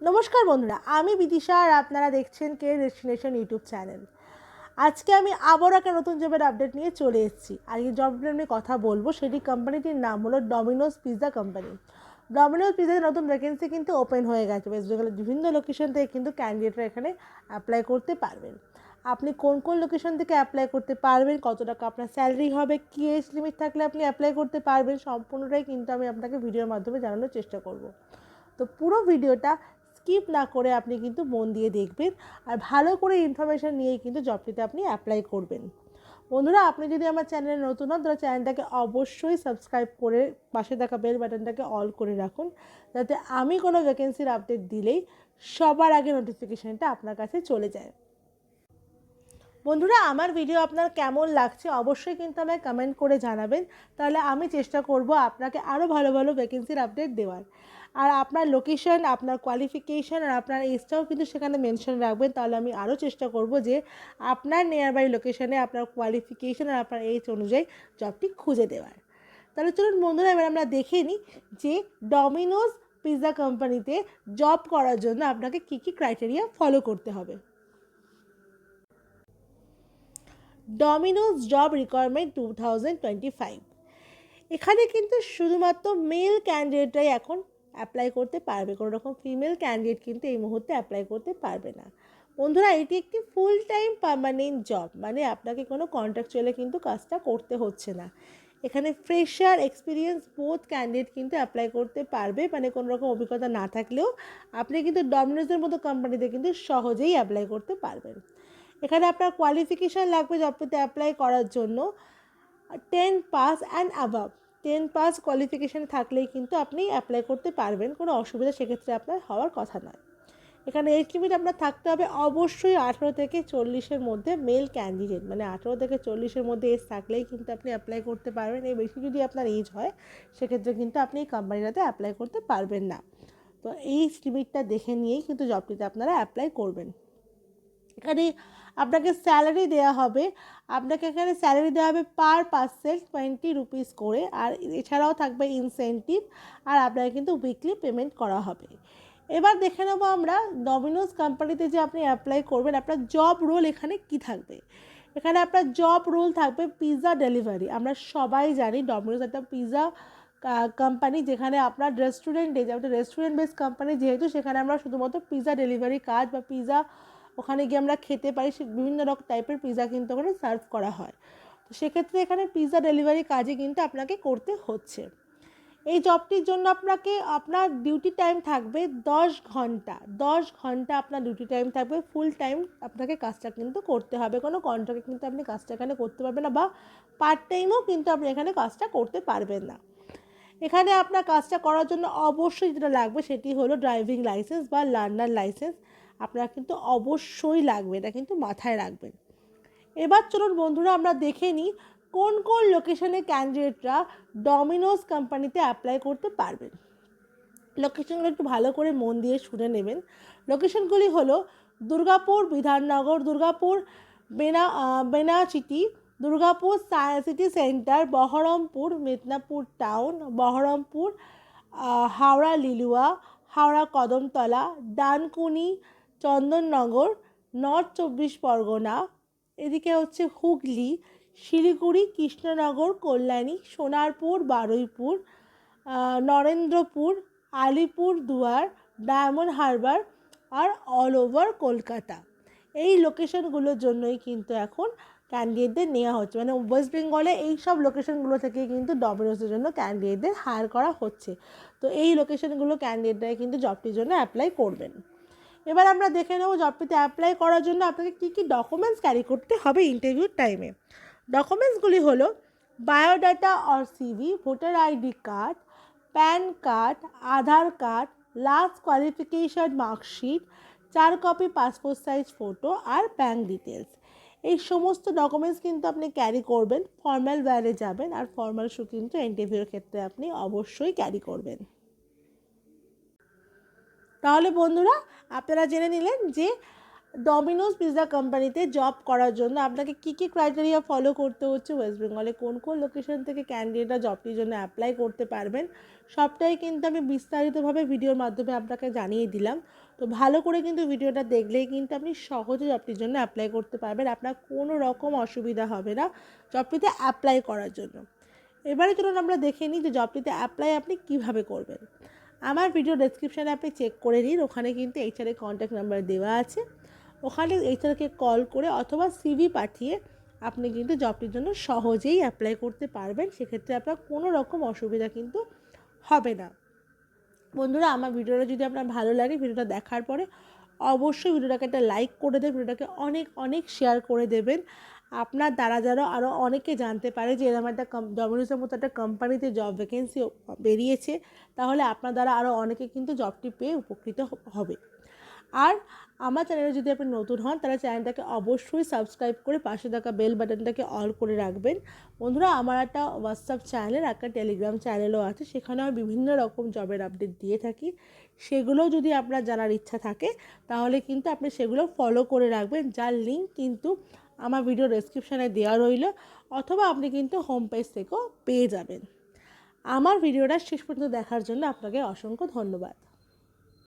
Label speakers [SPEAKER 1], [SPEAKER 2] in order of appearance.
[SPEAKER 1] নমস্কার বন্ধুরা, আমি বিদিশা আর আপনারা দেখছেন কে ডেস্টিনেশন ইউটিউব চ্যানেল। আজকে আমি আবারও একটা নতুন জবের আপডেট নিয়ে চলে এসেছি। আর এই জবটা নিয়ে কথা বলবো, সেটি কোম্পানিটির নাম হলো ডমিনোজ পিৎজা কোম্পানি। ডমিনোজ পিৎজার নতুন ভ্যাকেন্সি কিন্তু ওপেন হয়ে গেছে। ওয়েস্ট বেঙ্গলের বিভিন্ন লোকেশন থেকে কিন্তু ক্যান্ডিডেটরা এখানে অ্যাপ্লাই করতে পারবেন। আপনি কোন কোন লোকেশন থেকে অ্যাপ্লাই করতে পারবেন, কত টাকা আপনার স্যালারি হবে, কী এজ লিমিট থাকলে আপনি অ্যাপ্লাই করতে পারবেন, সম্পূর্ণটাই কিন্তু আমি আপনাকে ভিডিওর মাধ্যমে জানানোর চেষ্টা করব। তো পুরো ভিডিওটা স্কিপ না করে আপনি কিন্তু মন দিয়ে দেখবেন আর ভালো করে ইনফরমেশান নিয়েই কিন্তু জবটিতে আপনি অ্যাপ্লাই করবেন। বন্ধুরা, আপনি যদি আমার চ্যানেলে নতুন হন তাহলে চ্যানেলটাকে অবশ্যই সাবস্ক্রাইব করে পাশে থাকা বেল বাটনটাকে অল করে রাখুন, যাতে আমি কোনো ভ্যাকেন্সির আপডেট দিলেই সবার আগে নোটিফিকেশানটা আপনার কাছে চলে যায়। বন্ধুরা, আমার ভিডিও আপনার কেমন লাগছে অবশ্যই কিন্তু আমায় কমেন্ট করে জানাবেন, তাহলে আমি চেষ্টা করব আপনাকে আরও ভালো ভালো ভ্যাকেন্সির আপডেট দেওয়ার। আর আপনার লোকেশন, আপনার কোয়ালিফিকেশান আর আপনার এজটাও কিন্তু সেখানে মেনশন রাখবেন, তাহলে আমি আরও চেষ্টা করব যে আপনার নিয়ার বাই লোকেশানে আপনার কোয়ালিফিকেশান আর আপনার এজ অনুযায়ী জবটি খুঁজে দেওয়ার। তাহলে চলুন বন্ধুরা, এবার আমরা দেখে নিই যে ডমিনোজ পিৎজা কোম্পানিতে জব করার জন্য আপনাকে কী কী ক্রাইটেরিয়া ফলো করতে হবে। ডমিনোজ জব রিকোয়ারমেন্ট 2025, এখানে কিন্তু শুধুমাত্র মেল ক্যান্ডিডেটরাই এখন অ্যাপ্লাই করতে পারবে, কোনো রকম ফিমেল ক্যান্ডিডেট কিন্তু এই মুহূর্তে অ্যাপ্লাই করতে পারবে না। বন্ধুরা, এটি একটি ফুল টাইম পার্মানেন্ট জব, মানে আপনাকে কোনো কন্ট্রাকচুয়ালে কিন্তু কাজটা করতে হচ্ছে না। এখানে ফ্রেশার, এক্সপিরিয়েন্স বোথ ক্যান্ডিডেট কিন্তু অ্যাপ্লাই করতে পারবে, মানে কোনো রকম অভিজ্ঞতা না থাকলেও আপনি কিন্তু ডমিনোজের মতো কোম্পানিতে কিন্তু সহজেই অ্যাপ্লাই করতে পারবেন। এখানে আপনার কোয়ালিফিকেশান লাগবে জবটিতে অ্যাপ্লাই করার জন্য 10 pass and above. 10 pass qualification থাকলেই কিন্তু আপনি অ্যাপ্লাই করতে পারবেন, কোনো অসুবিধা সেক্ষেত্রে আপনার হওয়ার কথা নয়। এখানে এজ লিমিট আপনার থাকতে হবে অবশ্যই 18 থেকে 40-এর মধ্যে মেল ক্যান্ডিডেট, মানে 18 থেকে 40-এর মধ্যে এজ থাকলেই কিন্তু আপনি অ্যাপ্লাই করতে পারবেন। এর বেশি যদি আপনার এজ হয় সেক্ষেত্রে কিন্তু আপনি এই কোম্পানিটাতে অ্যাপ্লাই করতে পারবেন না। তো এই লিমিটটা দেখে নিয়েই কিন্তু জবটিতে আপনারা অ্যাপ্লাই করবেন। এখানে আপনাকে স্যালারি দেওয়া হবে, আপনাকে এখানে স্যালারি দেওয়া হবে পার পার্সেন 20 রুপিস করে, আর এছাড়াও থাকবে ইনসেন্টিভ, আর আপনাকে কিন্তু উইকলি পেমেন্ট করা হবে। এবার দেখে নেবো আমরা ডমিনোজ কোম্পানিতে যে আপনি অ্যাপ্লাই করবেন আপনার জব রোল এখানে কি থাকবে। এখানে আপনার জব রোল থাকবে পিৎজা ডেলিভারি। আমরা সবাই জানি ডমিনোজ একটা পিৎজা কোম্পানি, যেখানে আপনার রেস্টুরেন্টে, যেটা রেস্টুরেন্ট বেস কোম্পানি যেহেতু, সেখানে আমরা শুধুমাত্র পিৎজা ডেলিভারি কাজ বা পিৎজা ওখানে গিয়ে আমরা খেতে পারি, সে বিভিন্ন রকম টাইপের পিৎজা কিন্তু ওখানে সার্ভ করা হয়। তো সেক্ষেত্রে এখানে পিৎজা ডেলিভারি কাজই কিন্তু আপনাকে করতে হচ্ছে। এই জবটির জন্য আপনাকে আপনার ডিউটি টাইম থাকবে 10 ঘন্টা। 10 ঘন্টা আপনার ডিউটি টাইম থাকবে, ফুল টাইম আপনাকে কাজটা কিন্তু করতে হবে। কোনো কন্ট্রাক্টে কিন্তু আপনি কাজটা এখানে করতে পারবেন না, বা পার্ট টাইমও কিন্তু আপনি এখানে কাজটা করতে পারবেন না। এখানে আপনার কাজটা করার জন্য অবশ্যই যেটা লাগবে সেটি হলো ড্রাইভিং লাইসেন্স বা লার্নার লাইসেন্স। আপনার কিন্তু অবশ্যই লাগবে, এটা কিন্তু মাথায় রাখবেন। এবার চলুন বন্ধুরা, আমরা দেখে নিই কোন কোন লোকেশনে ক্যান্ডিডেটরা ডমিনোজ কোম্পানিতে অ্যাপ্লাই করতে পারবেন। লোকেশনগুলো একটু ভালো করে মন দিয়ে শুনে নেবেন। লোকেশনগুলি হলো Durgapur Bidhannagar, Durgapur Benachity, Durgapur city centre, Baharampur Medinipur town, Baharampur, Howrah Liluah, Howrah Kadamtala, Dankuni, Chandannagar, north 24 Pargana, এদিকে হচ্ছে হুগলি, শিলিগুড়ি, কৃষ্ণনগর, কল্যাণী, সোনারপুর, বারুইপুর, নরেন্দ্রপুর, আলিপুর দুয়ার, ডায়মন্ড হারবার, আর অল ওভার কলকাতা। এই লোকেশনগুলোর জন্যই কিন্তু এখন ক্যান্ডিডেটদের নেওয়া হচ্ছে, মানে ওয়েস্ট বেঙ্গলে এই সব লোকেশনগুলো থেকে কিন্তু ডমিনোজের জন্য ক্যান্ডিডেটদের হায়ার করা হচ্ছে। তো এই লোকেশনগুলো ক্যান্ডিডেটরা কিন্তু জবটির জন্য অ্যাপ্লাই করবেন। এবার আমরা দেখে নেব জবটিতে অ্যাপ্লাই করার জন্য আপনাকে কী কী ডকুমেন্টস ক্যারি করতে হবে ইন্টারভিউর টাইমে। ডকুমেন্টসগুলি হলো biodata or CV, voter ID card, PAN card, Aadhaar card, last qualification marksheet, 4 copy passport size photo, আর ব্যাঙ্ক ডিটেলস। এই সমস্ত ডকুমেন্টস কিন্তু আপনি ক্যারি করবেন। ফর্মাল ওয়্যারে যাবেন, আর ফর্মাল শ্যু কিন্তু ইন্টারভিউর ক্ষেত্রে আপনি অবশ্যই ক্যারি করবেন। তাহলে বন্ধুরা, আপনারা জেনে নিলেন যে ডমিনোজ পিৎজা কোম্পানিতে জব করার জন্য আপনাকে কী কী ক্রাইটেরিয়া ফলো করতে হচ্ছে, ওয়েস্ট বেঙ্গলে কোন কোন লোকেশন থেকে ক্যান্ডিডেটরা জবটির জন্য অ্যাপ্লাই করতে পারবেন, সবটাই কিন্তু আমি বিস্তারিতভাবে ভিডিওর মাধ্যমে আপনাকে জানিয়ে দিলাম। তো ভালো করে কিন্তু ভিডিওটা দেখলেই কিন্তু আপনি সহজে জবটির জন্য অ্যাপ্লাই করতে পারবেন, আপনার কোনো রকম অসুবিধা হবে না জবটিতে অ্যাপ্লাই করার জন্য। এবারে চলুন আমরা দেখে নিই যে জবটিতে অ্যাপ্লাই আপনি কিভাবে করবেন। আমার ভিডিও ডেসক্রিপশানে আপনি চেক করে নিন, ওখানে কিন্তু এইচআরের কন্ট্যাক্ট নাম্বার দেওয়া আছে, ওখানে এইচআরকে কল করে অথবা সিভি পাঠিয়ে আপনি কিন্তু জবটির জন্য সহজেই অ্যাপ্লাই করতে পারবেন, সেক্ষেত্রে আপনার কোনো রকম অসুবিধা কিন্তু হবে না। বন্ধুরা, আমার ভিডিওটা যদি আপনার ভালো লাগে, ভিডিওটা দেখার পরে অবশ্যই ভিডিওটাকে একটা লাইক করে দেবেন, ভিডিওটাকে অনেক অনেক শেয়ার করে দেবেন, আপনার দ্বারা যেন আরও অনেকে জানতে পারে যে এরকম একটা ডমিনোজের মতো একটা কোম্পানিতে জব ভ্যাকেন্সি বেরিয়েছে, তাহলে আপনার দ্বারা আরও অনেকে কিন্তু জবটি পেয়ে উপকৃত হবে। আর আমার চ্যানেলে যদি আপনি নতুন হন তাহলে চ্যানেলটাকে অবশ্যই সাবস্ক্রাইব করে পাশে থাকা বেল বাটনটাকে অল করে রাখবেন। বন্ধুরা, আমার একটা হোয়াটসঅ্যাপ চ্যানেল, একটা টেলিগ্রাম চ্যানেলও আছে, সেখানে আমি বিভিন্ন রকম জবের আপডেট দিয়ে থাকি, সেগুলোও যদি আপনার জানার ইচ্ছা থাকে তাহলে কিন্তু আপনি সেগুলো ফলো করে রাখবেন, যার লিঙ্ক কিন্তু আমার ভিডিও ডেসক্রিপশানে দেওয়া রইল, অথবা আপনি কিন্তু হোম পেজ থেকেও পেয়ে যাবেন। আমার ভিডিওটা শেষ পর্যন্ত দেখার জন্য আপনাকে অসংখ্য ধন্যবাদ।